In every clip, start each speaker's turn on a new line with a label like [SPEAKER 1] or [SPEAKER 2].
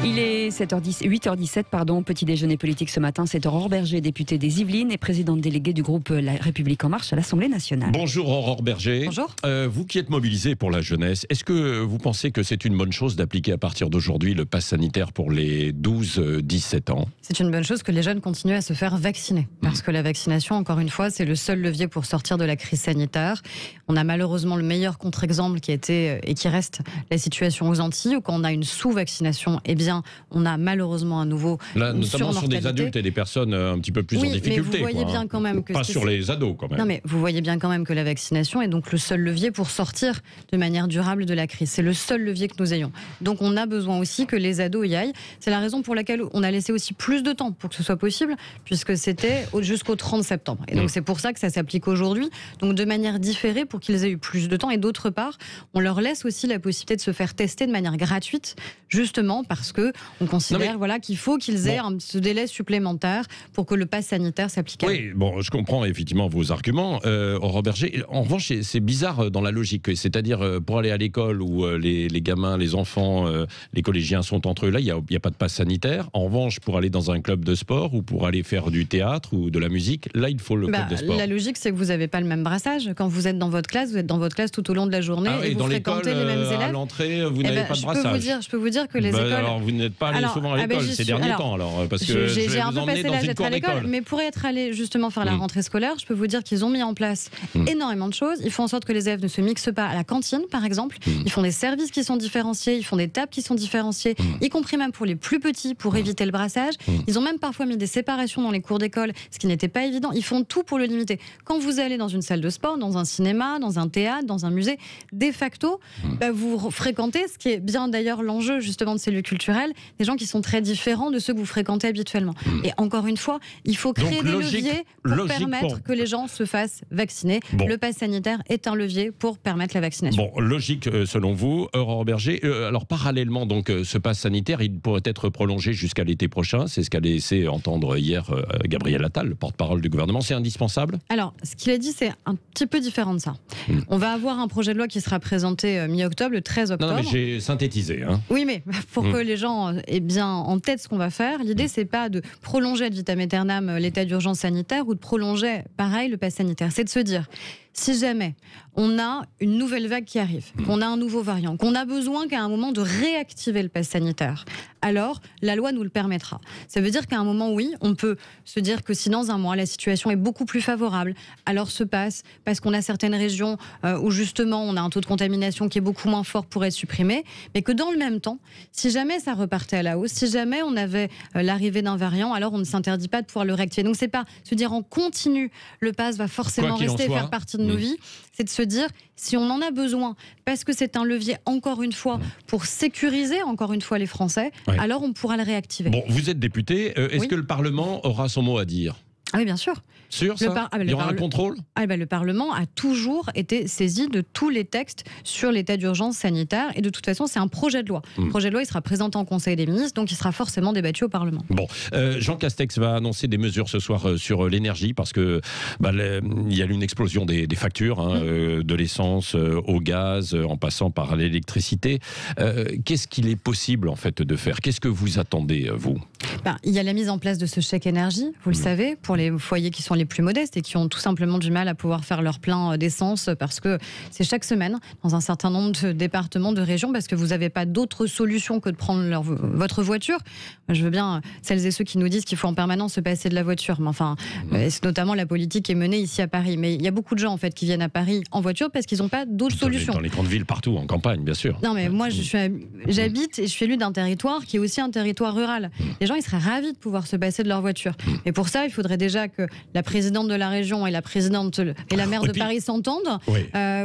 [SPEAKER 1] Il est 8h17, petit déjeuner politique ce matin. C'est Aurore Berger, députée des Yvelines et présidente déléguée du groupe La République En Marche à l'Assemblée nationale.
[SPEAKER 2] Bonjour Aurore Berger.
[SPEAKER 1] Bonjour.
[SPEAKER 2] Vous qui êtes mobilisée pour la jeunesse, est-ce que vous pensez que c'est une bonne chose d'appliquer à partir d'aujourd'hui le pass sanitaire pour les 12-17 ans ?
[SPEAKER 3] C'est une bonne chose que les jeunes continuent à se faire vacciner. Parce que la vaccination, encore une fois, c'est le seul levier pour sortir de la crise sanitaire. On a malheureusement le meilleur contre-exemple qui a été et qui reste la situation aux Antilles, où quand on a une sous-vaccination, eh bien, on a malheureusement à nouveau
[SPEAKER 2] là,
[SPEAKER 3] une
[SPEAKER 2] notamment sur des adultes et des personnes un petit peu plus en difficulté.
[SPEAKER 3] Mais vous voyez bien quand même que
[SPEAKER 2] pas sur les ados quand même.
[SPEAKER 3] Non, mais vous voyez bien quand même que la vaccination est donc le seul levier pour sortir de manière durable de la crise. C'est le seul levier que nous ayons. Donc on a besoin aussi que les ados y aillent. C'est la raison pour laquelle on a laissé aussi plus de temps pour que ce soit possible, puisque c'était jusqu'au 30 septembre. Et donc c'est pour ça que ça s'applique aujourd'hui, donc de manière différée pour qu'ils aient eu plus de temps. Et d'autre part, on leur laisse aussi la possibilité de se faire tester de manière gratuite, justement parce que on considère qu'il faut qu'ils aient ce délai supplémentaire pour que le pass sanitaire s'applique à eux.
[SPEAKER 2] Oui, bon, je comprends effectivement vos arguments, Aurore Berger. En revanche, c'est bizarre dans la logique. C'est-à-dire, pour aller à l'école où les gamins, les enfants, les collégiens sont entre eux, là, il n'y a pas de pass sanitaire. En revanche, pour aller dans un club de sport ou pour aller faire du théâtre ou de la musique, là, il faut le club de sport.
[SPEAKER 3] La logique, c'est que vous n'avez pas le même brassage. Quand vous êtes dans votre classe, vous êtes dans votre classe tout au long de la journée et vous fréquentez les mêmes élèves.
[SPEAKER 2] À l'entrée, vous n'avez pas de brassage.
[SPEAKER 3] Je peux vous dire que les écoles...
[SPEAKER 2] Alors, vous n'êtes pas allé souvent à l'école ces derniers temps, alors, parce que
[SPEAKER 3] j'ai un peu passé l'âge d'être à l'école, mais pour être allé justement faire la rentrée scolaire, je peux vous dire qu'ils ont mis en place énormément de choses. Ils font en sorte que les élèves ne se mixent pas à la cantine, par exemple. Ils font des services qui sont différenciés, ils font des tables qui sont différenciées, y compris même pour les plus petits, pour éviter le brassage. Ils ont même parfois mis des séparations dans les cours d'école, ce qui n'était pas évident. Ils font tout pour le limiter. Quand vous allez dans une salle de sport, dans un cinéma, dans un théâtre, dans un musée, de facto, vous fréquentez, ce qui est bien d'ailleurs l'enjeu justement de ces lieux culturels, des gens qui sont très différents de ceux que vous fréquentez habituellement. Et encore une fois, il faut créer des leviers pour permettre que les gens se fassent vacciner. Le pass sanitaire est un levier pour permettre la vaccination.
[SPEAKER 2] Bon, logique selon vous, Aurore Berger. Alors parallèlement, donc, ce pass sanitaire, il pourrait être prolongé jusqu'à l'été prochain. C'est ce qu'a laissé entendre hier Gabriel Attal, le porte-parole du gouvernement. C'est indispensable ?
[SPEAKER 3] Alors, ce qu'il a dit, c'est un petit peu différent de ça. On va avoir un projet de loi qui sera présenté mi-octobre, le 13 octobre.
[SPEAKER 2] Non, mais j'ai synthétisé.
[SPEAKER 3] Oui, mais pour que les gens aient bien en tête ce qu'on va faire, l'idée, c'est pas de prolonger ad vitam aeternam l'état d'urgence sanitaire ou de prolonger, pareil, le pass sanitaire. C'est de se dire, si jamais on a une nouvelle vague qui arrive, qu'on a un nouveau variant, qu'on a besoin qu'à un moment de réactiver le pass sanitaire, alors la loi nous le permettra. Ça veut dire qu'à un moment, oui, on peut se dire que si dans un mois, la situation est beaucoup plus favorable, alors ce pass, parce qu'on a certaines régions où justement on a un taux de contamination qui est beaucoup moins fort pour être supprimé, mais que dans le même temps, si jamais ça repartait à la hausse, si jamais on avait l'arrivée d'un variant, alors on ne s'interdit pas de pouvoir le réactiver. Donc c'est pas se dire en continu, le pass va forcément rester et faire partie de nos vies, c'est de se dire si on en a besoin, parce que c'est un levier encore une fois pour sécuriser encore une fois les Français, alors on pourra le réactiver.
[SPEAKER 2] Bon, vous êtes député, est-ce que le Parlement aura son mot à dire ?
[SPEAKER 3] Ah oui, bien sûr.
[SPEAKER 2] Sûr, ça ? Il y aura un contrôle ?
[SPEAKER 3] Le Parlement a toujours été saisi de tous les textes sur l'état d'urgence sanitaire. Et de toute façon, c'est un projet de loi. Le projet de loi, il sera présenté en Conseil des ministres, donc il sera forcément débattu au Parlement. Bon,
[SPEAKER 2] Jean Castex va annoncer des mesures ce soir sur l'énergie, parce que il y a eu une explosion des factures, de l'essence au gaz, en passant par l'électricité. Qu'est-ce qu'il est possible, en fait, de faire ? Qu'est-ce que vous attendez, vous ?
[SPEAKER 3] Il y a la mise en place de ce chèque énergie, vous le savez, pour les foyers qui sont les plus modestes et qui ont tout simplement du mal à pouvoir faire leur plein d'essence, parce que c'est chaque semaine dans un certain nombre de départements, de régions, parce que vous n'avez pas d'autre solution que de prendre votre voiture. Je veux bien celles et ceux qui nous disent qu'il faut en permanence se passer de la voiture, mais enfin, c'est notamment la politique qui est menée ici à Paris. Mais il y a beaucoup de gens en fait qui viennent à Paris en voiture parce qu'ils n'ont pas d'autre solution.
[SPEAKER 2] Dans les grandes villes, partout, en campagne, bien sûr.
[SPEAKER 3] Non, mais moi, j'habite et je suis élue d'un territoire qui est aussi un territoire rural. Les gens, ils seraient ravis de pouvoir se passer de leur voiture. Et pour ça, il faudrait déjà que la présidente de la région et la présidente et la maire de Paris s'entendent.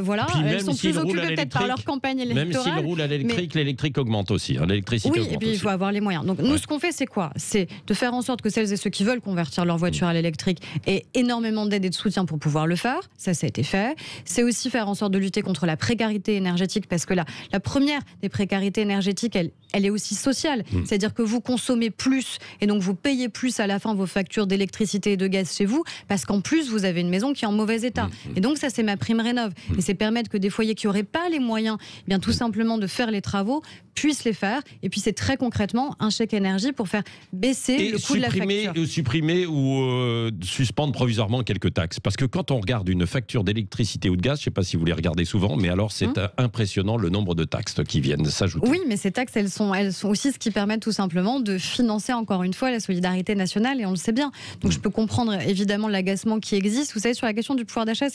[SPEAKER 3] Voilà, elles sont plus occupées peut-être par leur campagne électorale.
[SPEAKER 2] Même s'ils roulent à l'électrique, l'électrique augmente aussi. L'électricité augmente
[SPEAKER 3] et puis il faut avoir les moyens. Donc nous, ce qu'on fait, c'est quoi ? C'est de faire en sorte que celles et ceux qui veulent convertir leur voiture à l'électrique aient énormément d'aide et de soutien pour pouvoir le faire. Ça a été fait. C'est aussi faire en sorte de lutter contre la précarité énergétique, parce que la première des précarités énergétiques, elle elle est aussi sociale. C'est-à-dire que vous consommez plus et donc vous payez plus à la fin vos factures d'électricité et de gaz chez vous parce qu'en plus vous avez une maison qui est en mauvais état. Et donc ça, c'est ma prime rénov. Et c'est permettre que des foyers qui n'auraient pas les moyens, eh bien tout simplement de faire les travaux, puissent les faire. Et puis c'est très concrètement un chèque énergie pour faire baisser le coût de la facture.
[SPEAKER 2] Supprimer ou suspendre provisoirement quelques taxes. Parce que quand on regarde une facture d'électricité ou de gaz, je ne sais pas si vous les regardez souvent, mais alors c'est impressionnant le nombre de taxes qui viennent s'ajouter.
[SPEAKER 3] Oui, mais ces taxes, elles sont aussi ce qui permet tout simplement de financer encore une fois la solidarité nationale, et on le sait bien. Donc je peux comprendre évidemment l'agacement qui existe. Vous savez, sur la question du pouvoir d'achat,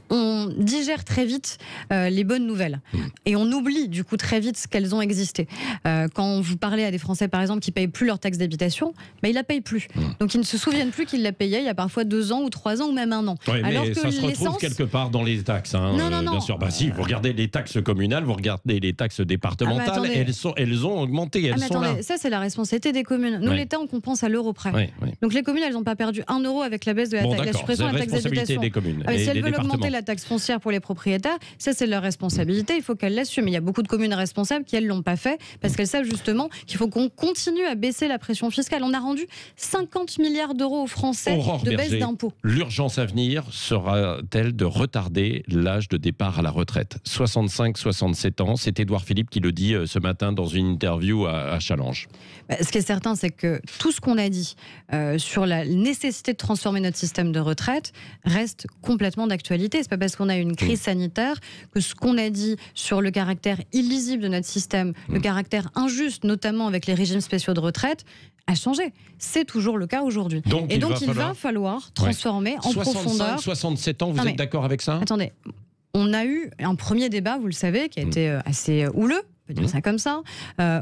[SPEAKER 3] on digère très vite les bonnes nouvelles. Et on oublie du coup très vite qu'elles ont existé. Quand vous parlez à des Français par exemple qui ne payent plus leur taxe d'habitation, ils ne la payent plus. Donc ils ne se souviennent plus qu'ils la payaient il y a parfois 2 ans ou 3 ans ou même 1 an.
[SPEAKER 2] Oui,
[SPEAKER 3] alors
[SPEAKER 2] mais
[SPEAKER 3] que
[SPEAKER 2] ça se retrouve quelque part dans les taxes.
[SPEAKER 3] Non.
[SPEAKER 2] Bien sûr. Si, vous regardez les taxes communales, vous regardez les taxes départementales, elles ont augmenté, elles sont là.
[SPEAKER 3] Ça, c'est la responsabilité des communes. Nous, l'État, on compense à l'euro près. Donc les communes, elles n'ont pas perdu 1 euro avec la baisse de la suppression de la taxe d'habitation.
[SPEAKER 2] Des communes.
[SPEAKER 3] Si elles veulent augmenter la taxe foncière pour les propriétaires, ça, c'est leur responsabilité. Il faut qu'elles l'assument. Il y a beaucoup de communes responsables qui, elles, l'ont pas fait parce qu'elles savent justement qu'il faut qu'on continue à baisser la pression fiscale. On a rendu 50 milliards d'euros aux Français de baisse d'impôts.
[SPEAKER 2] L'urgence à venir sera-t-elle de retarder l'âge de départ à la retraite ? 65-67 ans, c'est Édouard Philippe qui le dit ce matin dans une interview à Challenge.
[SPEAKER 3] Ce qui est certain, c'est que tout ce qu'on a dit sur la nécessité de transformer notre système de retraite reste complètement d'actualité. C'est pas parce qu'on a une crise sanitaire que ce qu'on a dit sur le caractère illisible de notre système, le caractère injuste, notamment avec les régimes spéciaux de retraite, a changé. C'est toujours le cas aujourd'hui. Donc il va falloir transformer en profondeur.
[SPEAKER 2] 67 ans, vous êtes d'accord avec ça ?
[SPEAKER 3] Attendez, on a eu un premier débat, vous le savez, qui a été assez houleux, on peut dire ça comme ça,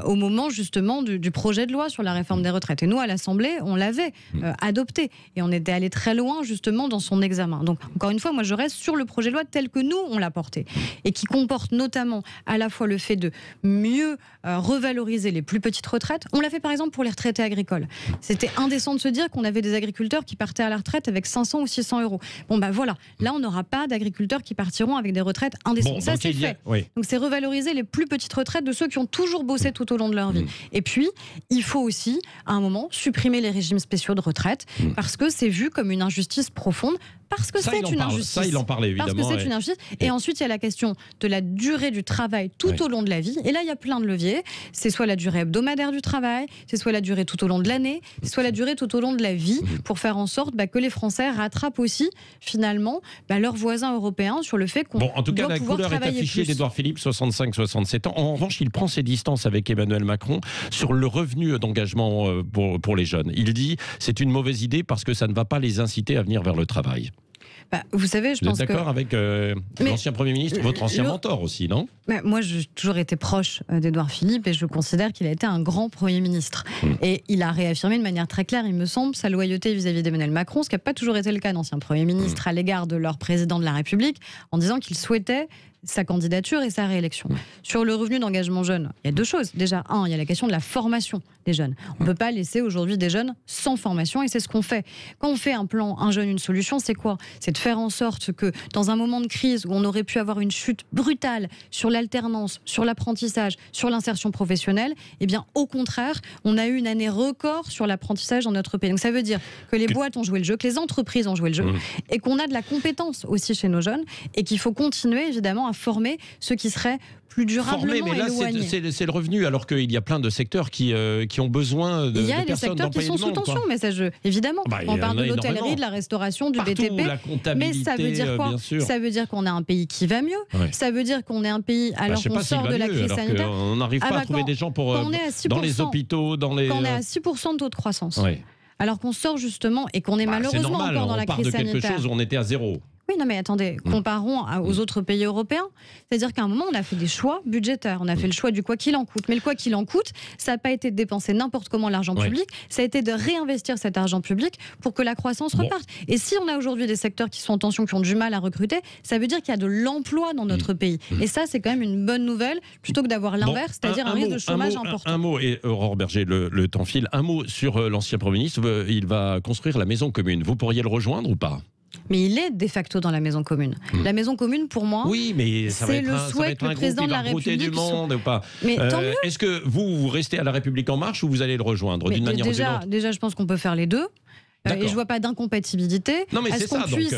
[SPEAKER 3] au moment justement du projet de loi sur la réforme des retraites. Et nous, à l'Assemblée, on l'avait adopté. Et on était allé très loin justement dans son examen. Donc, encore une fois, moi, je reste sur le projet de loi tel que nous, on l'a porté. Et qui comporte notamment à la fois le fait de mieux revaloriser les plus petites retraites. On l'a fait par exemple pour les retraités agricoles. C'était indécent de se dire qu'on avait des agriculteurs qui partaient à la retraite avec 500 ou 600 euros. Voilà. Là, on n'aura pas d'agriculteurs qui partiront avec des retraites indécentes. Ça, c'est fait. Donc, c'est revaloriser les plus petites retraites de ceux qui ont toujours bossé tout au long de leur vie. Et puis, il faut aussi, à un moment, supprimer les régimes spéciaux de retraite parce que c'est vu comme une injustice profonde. Parce que c'est une injustice.
[SPEAKER 2] Ça, il en parlait évidemment.
[SPEAKER 3] Parce que c'est une injustice. Et ensuite, il y a la question de la durée du travail tout au long de la vie. Et là, il y a plein de leviers. C'est soit la durée hebdomadaire du travail, c'est soit la durée tout au long de l'année, c'est soit la durée tout au long de la vie, pour faire en sorte que les Français rattrapent aussi, finalement, leurs voisins européens sur le fait qu'on
[SPEAKER 2] en tout cas,
[SPEAKER 3] doit pouvoir travailler plus.
[SPEAKER 2] La couleur est affichée d'Édouard Philippe, 65-67 ans. En revanche, il prend ses distances avec Emmanuel Macron sur le revenu d'engagement pour les jeunes. Il dit c'est une mauvaise idée parce que ça ne va pas les inciter à venir vers le travail.
[SPEAKER 3] Vous savez, je pense que...
[SPEAKER 2] Vous êtes d'accord avec l'ancien Premier ministre, votre ancien mentor aussi, non ?
[SPEAKER 3] Moi, j'ai toujours été proche d'Édouard Philippe et je considère qu'il a été un grand Premier ministre. Et il a réaffirmé de manière très claire, il me semble, sa loyauté vis-à-vis d'Emmanuel Macron, ce qui n'a pas toujours été le cas d'anciens Premiers ministres à l'égard de leur président de la République, en disant qu'il souhaitait sa candidature et sa réélection. Sur le revenu d'engagement jeune, il y a 2 choses. Déjà, il y a la question de la formation des jeunes. On ne peut pas laisser aujourd'hui des jeunes sans formation et c'est ce qu'on fait. Quand on fait un plan, un jeune, une solution, c'est quoi ? C'est de faire en sorte que dans un moment de crise où on aurait pu avoir une chute brutale sur l'alternance, sur l'apprentissage, sur l'insertion professionnelle, au contraire, on a eu une année record sur l'apprentissage dans notre pays. Donc ça veut dire que les boîtes ont joué le jeu, que les entreprises ont joué le jeu et qu'on a de la compétence aussi chez nos jeunes et qu'il faut continuer évidemment à former ceux qui seraient plus durablement éloignés.
[SPEAKER 2] C'est le revenu, alors qu'il y a plein de secteurs qui ont besoin de personnes.
[SPEAKER 3] Il y a des secteurs qui sont sous tension, mais évidemment. On parle de l'hôtellerie, de la restauration, du BTP. Mais ça veut dire quoi ? Ça veut dire qu'on a un pays qui va mieux. Ça veut dire qu'on est un pays, alors qu'on sort de la crise sanitaire.
[SPEAKER 2] On n'arrive pas à trouver des gens dans les hôpitaux,
[SPEAKER 3] quand on est à 6% de taux de croissance. Alors qu'on sort justement et qu'on est malheureusement encore dans la crise sanitaire.
[SPEAKER 2] On part de quelque chose où on était à 0.
[SPEAKER 3] Oui, non mais attendez, comparons aux autres pays européens. C'est-à-dire qu'à un moment, on a fait des choix budgétaires. On a fait le choix du quoi qu'il en coûte. Mais le quoi qu'il en coûte, ça n'a pas été de dépenser n'importe comment l'argent public, ça a été de réinvestir cet argent public pour que la croissance reparte. Et si on a aujourd'hui des secteurs qui sont en tension, qui ont du mal à recruter, ça veut dire qu'il y a de l'emploi dans notre pays. Et ça, c'est quand même une bonne nouvelle, plutôt que d'avoir l'inverse, c'est-à-dire un risque de chômage important.
[SPEAKER 2] Un mot, et Aurore Berger, le temps file, un mot sur l'ancien Premier ministre. Il va construire la maison commune. Vous pourriez le rejoindre ou pas ?
[SPEAKER 3] Mais il est de facto dans la maison commune. La maison commune, pour moi,
[SPEAKER 2] oui, mais ça va
[SPEAKER 3] c'est
[SPEAKER 2] être
[SPEAKER 3] le
[SPEAKER 2] un, ça va
[SPEAKER 3] souhait
[SPEAKER 2] être
[SPEAKER 3] que
[SPEAKER 2] un
[SPEAKER 3] le
[SPEAKER 2] groupe
[SPEAKER 3] président
[SPEAKER 2] qui
[SPEAKER 3] de
[SPEAKER 2] va
[SPEAKER 3] la
[SPEAKER 2] brouter
[SPEAKER 3] République...
[SPEAKER 2] du monde ou pas.
[SPEAKER 3] Mais tant mieux.
[SPEAKER 2] Est-ce que vous restez à La République En Marche ou vous allez le rejoindre d'une manière ou d'une autre?
[SPEAKER 3] Déjà, je pense qu'on peut faire les deux. Et je vois pas d'incompatibilité.
[SPEAKER 2] Non, mais c'est ça.
[SPEAKER 3] Qu'on puisse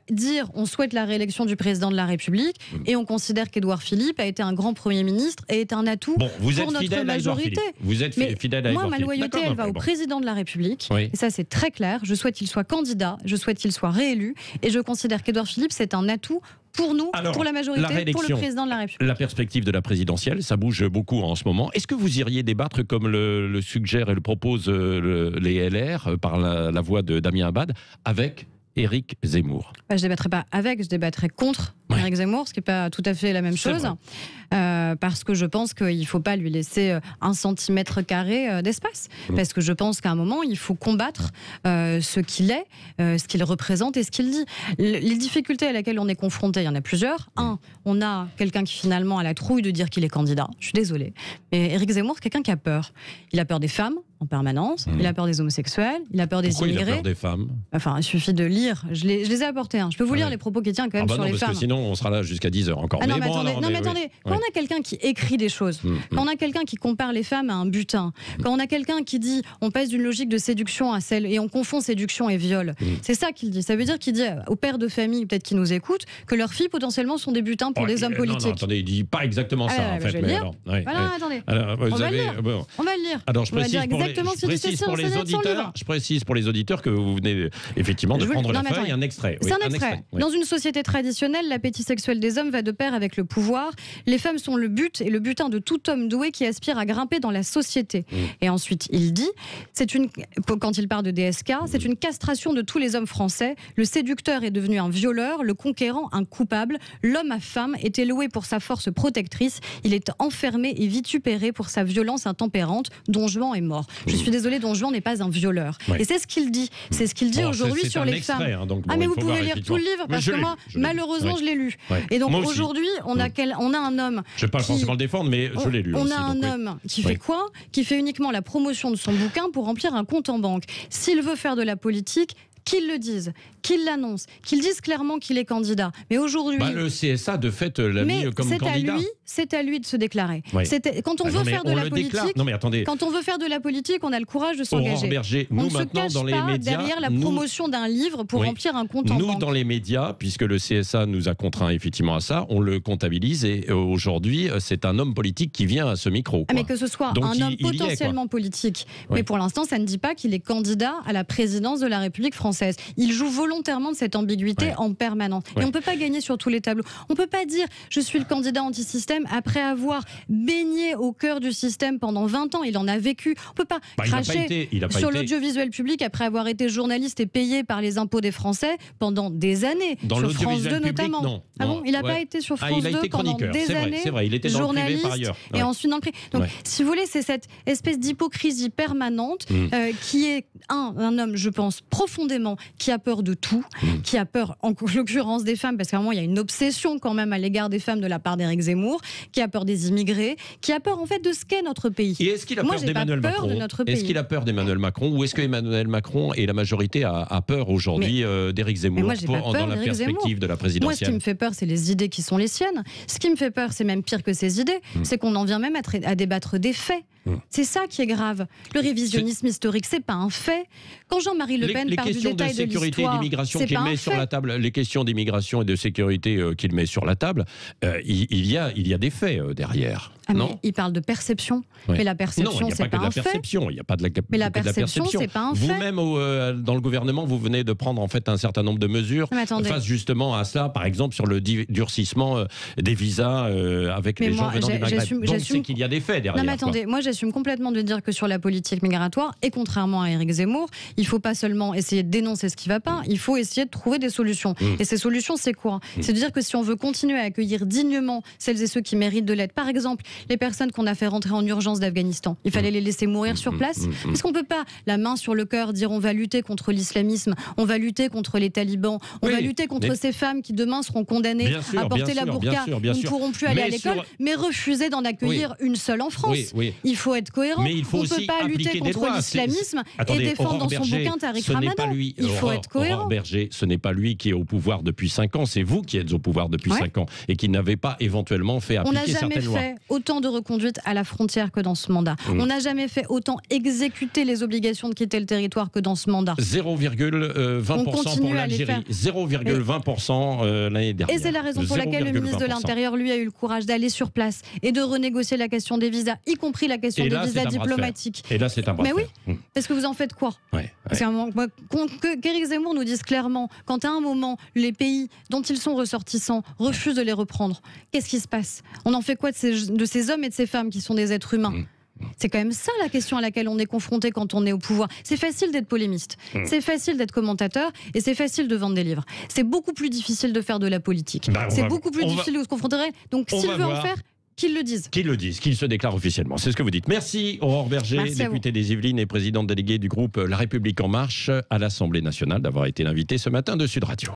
[SPEAKER 3] dire on souhaite la réélection du président de la République et on considère qu'Édouard Philippe a été un grand Premier ministre et est un atout pour notre majorité.
[SPEAKER 2] Vous êtes fidèle à Édouard Philippe.
[SPEAKER 3] Moi, ma loyauté, elle va au président de la République. Et ça, c'est très clair. Je souhaite qu'il soit candidat, je souhaite qu'il soit réélu et je considère qu'Édouard Philippe, c'est un atout pour nous, pour la majorité, pour le président de la République.
[SPEAKER 2] La perspective de la présidentielle, ça bouge beaucoup en ce moment. Est-ce que vous iriez débattre, comme le suggère et le propose les LR, par la voix de Damien Abad, avec Éric Zemmour?
[SPEAKER 3] Je ne débattrai pas avec, je débattrai contre Éric Zemmour, ce qui n'est pas tout à fait la même chose. Parce que je pense qu'il ne faut pas lui laisser 1 centimètre carré d'espace. Parce que je pense qu'à un moment, il faut combattre ce qu'il est, ce qu'il représente et ce qu'il dit. Les difficultés à laquelle on est confronté, il y en a plusieurs. On a quelqu'un qui finalement a la trouille de dire qu'il est candidat. Je suis désolée. Mais Éric Zemmour, c'est quelqu'un qui a peur. Il a peur des femmes en permanence, il a peur des homosexuels, il a peur des immigrés.
[SPEAKER 2] Pourquoi il a peur des femmes?
[SPEAKER 3] Enfin, il suffit de lire. Je les ai apportés. Je peux vous lire les propos qu'il tient quand même sur les femmes.
[SPEAKER 2] Parce que sinon, on sera là jusqu'à 10h encore.
[SPEAKER 3] Non, mais attendez. Quand on a quelqu'un qui écrit des choses, quand on a quelqu'un qui compare les femmes à un butin, quand on a quelqu'un qui dit on passe d'une logique de séduction à celle et on confond séduction et viol, c'est ça qu'il dit. Ça veut dire qu'il dit aux pères de famille, peut-être qui nous écoutent, que leurs filles potentiellement sont des butins pour des hommes politiques.
[SPEAKER 2] Non, attendez, il dit pas exactement ça en fait.
[SPEAKER 3] Je vais le lire. Attendez. On va le lire.
[SPEAKER 2] Alors je précise pour les auditeurs que vous venez effectivement de prendre la feuille, un extrait.
[SPEAKER 3] C'est un extrait. Dans une société traditionnelle, l'appétit sexuel des hommes va de pair avec le pouvoir. Les femmes sont le but et le butin de tout homme doué qui aspire à grimper dans la société. Et ensuite, il dit, quand il parle de DSK, c'est une castration de tous les hommes français. Le séducteur est devenu un violeur, le conquérant un coupable. L'homme à femme était loué pour sa force protectrice. Il est enfermé et vitupéré pour sa violence intempérante. Don Juan est mort. Je suis désolée, Don Juan n'est pas un violeur. Et c'est ce qu'il dit. C'est ce qu'il dit aujourd'hui sur les femmes. Mais vous pouvez lire tout le livre parce que moi, malheureusement, je l'ai lu. Et donc aujourd'hui, on a un homme.
[SPEAKER 2] Je ne vais pas forcément le défendre, mais je l'ai lu.
[SPEAKER 3] On a un homme qui fait quoi? Qui fait uniquement la promotion de son bouquin pour remplir un compte en banque. S'il veut faire de la politique, qu'il le dise, qu'il l'annonce, qu'il dise clairement qu'il est candidat. Mais aujourd'hui...
[SPEAKER 2] le CSA, de fait, l'a mis comme candidat.
[SPEAKER 3] C'est à lui de se déclarer. Quand on veut faire de la politique...
[SPEAKER 2] Non, mais attendez.
[SPEAKER 3] Quand on veut faire de la politique, on a le courage de s'engager.
[SPEAKER 2] Aurore Berger, nous,
[SPEAKER 3] on ne se cache
[SPEAKER 2] dans les
[SPEAKER 3] pas
[SPEAKER 2] médias,
[SPEAKER 3] derrière la promotion d'un livre pour remplir un compte en banque.
[SPEAKER 2] Nous, dans les médias, puisque le CSA nous a contraints effectivement à ça, on le comptabilise et aujourd'hui, c'est un homme politique qui vient à ce micro.
[SPEAKER 3] Mais que ce soit un homme potentiellement politique. Mais pour l'instant, ça ne dit pas qu'il est candidat à la présidence de la République française. Il joue volontairement de cette ambiguïté en permanence. Et on ne peut pas gagner sur tous les tableaux. On ne peut pas dire je suis le candidat anti-système après avoir baigné au cœur du système pendant 20 ans. Il en a vécu. On ne peut pas cracher sur l'audiovisuel public après avoir été journaliste et payé par les impôts des Français pendant des années. Sur France 2 notamment. Non. Ah bon, il n'a pas été sur France 2 pendant des années.
[SPEAKER 2] C'est vrai, il était dans le privé par ailleurs.
[SPEAKER 3] Et ensuite dans le privé. Donc si vous voulez, c'est cette espèce d'hypocrisie permanente qui est un homme, je pense, profondément, qui a peur de tout, qui a peur en l'occurrence des femmes, parce qu'à un moment il y a une obsession quand même à l'égard des femmes de la part d'Éric Zemmour, qui a peur des immigrés, qui a peur en fait de ce qu'est notre pays.
[SPEAKER 2] Et est-ce qu'il a peur d'Emmanuel Macron? Est-ce qu'il a peur d'Emmanuel Macron ou est-ce que Emmanuel Macron et la majorité a peur aujourd'hui d'Éric Zemmour dans la perspective de la présidentielle?
[SPEAKER 3] Moi, ce qui me fait peur, c'est les idées qui sont les siennes. Ce qui me fait peur, c'est même pire que ces idées, c'est qu'on en vient même à débattre des faits. C'est ça qui est grave. Le révisionnisme historique, c'est pas un fait. Quand Jean-Marie Le Pen parle du détail de l'histoire, c'est pas un fait.
[SPEAKER 2] Les questions d'immigration et de sécurité qu'il met sur la table, il y a des faits derrière. Non,
[SPEAKER 3] il parle de perception, mais la perception, c'est pas un fait.
[SPEAKER 2] Il n'y a pas de la perception.
[SPEAKER 3] Mais la perception, c'est pas un fait.
[SPEAKER 2] Vous-même, dans le gouvernement, vous venez de prendre en fait un certain nombre de mesures face justement à ça, par exemple sur le durcissement des visas avec les gens venant du Maghreb. Donc c'est qu'il y a des faits derrière.
[SPEAKER 3] Non mais attendez, moi j'assume complètement de dire que sur la politique migratoire, et contrairement à Éric Zemmour, il ne faut pas seulement essayer de dénoncer ce qui ne va pas, il faut essayer de trouver des solutions. Et ces solutions, c'est quoi? C'est de dire que si on veut continuer à accueillir dignement celles et ceux qui méritent de l'aide, par exemple, les personnes qu'on a fait rentrer en urgence d'Afghanistan, il fallait les laisser mourir sur place. Est-ce qu'on ne peut pas, la main sur le cœur, dire on va lutter contre l'islamisme, on va lutter contre les talibans, on va lutter contre ces femmes qui demain seront condamnées à porter la burqa, qui ne pourront plus aller à l'école, mais refuser d'en accueillir une seule en France. Il faut être cohérent.
[SPEAKER 2] Mais il faut
[SPEAKER 3] on ne peut pas lutter contre l'islamisme et défendre dans son bouquin Tariq Ramadan. Il faut être cohérent.
[SPEAKER 2] Berger, ce n'est pas lui qui est au pouvoir depuis 5 ans, c'est vous qui êtes au pouvoir depuis 5 ans et qui n'avez pas éventuellement fait appliquer certaines lois.
[SPEAKER 3] On n'a jamais fait autant de reconduites à la frontière que dans ce mandat. On n'a jamais fait autant exécuter les obligations de quitter le territoire que dans ce mandat.
[SPEAKER 2] 0,20% pour l'Algérie, 0,20% l'année dernière.
[SPEAKER 3] Et c'est la raison pour laquelle le ministre de l'Intérieur, lui, a eu le courage d'aller sur place et de renégocier la question des visas, y compris la question des visas diplomatiques.
[SPEAKER 2] Et là, c'est un bras de fer.
[SPEAKER 3] Mais oui, parce que vous en faites quoi? Qu'Éric Zemmour nous dise clairement, quand à un moment, les pays dont ils sont ressortissants refusent de les reprendre, qu'est-ce qui se passe? On en fait quoi de ces hommes et de ces femmes qui sont des êtres humains? C'est quand même ça la question à laquelle on est confronté quand on est au pouvoir. C'est facile d'être polémiste, c'est facile d'être commentateur et c'est facile de vendre des livres. C'est beaucoup plus difficile de faire de la politique. C'est beaucoup plus difficile de se confronter. Donc s'il veut en faire, qu'ils le disent. Qu'ils
[SPEAKER 2] se déclarent officiellement. C'est ce que vous dites. Merci Aurore Berger, députée des Yvelines et présidente déléguée du groupe La République En Marche à l'Assemblée nationale, d'avoir été l'invitée ce matin de Sud Radio.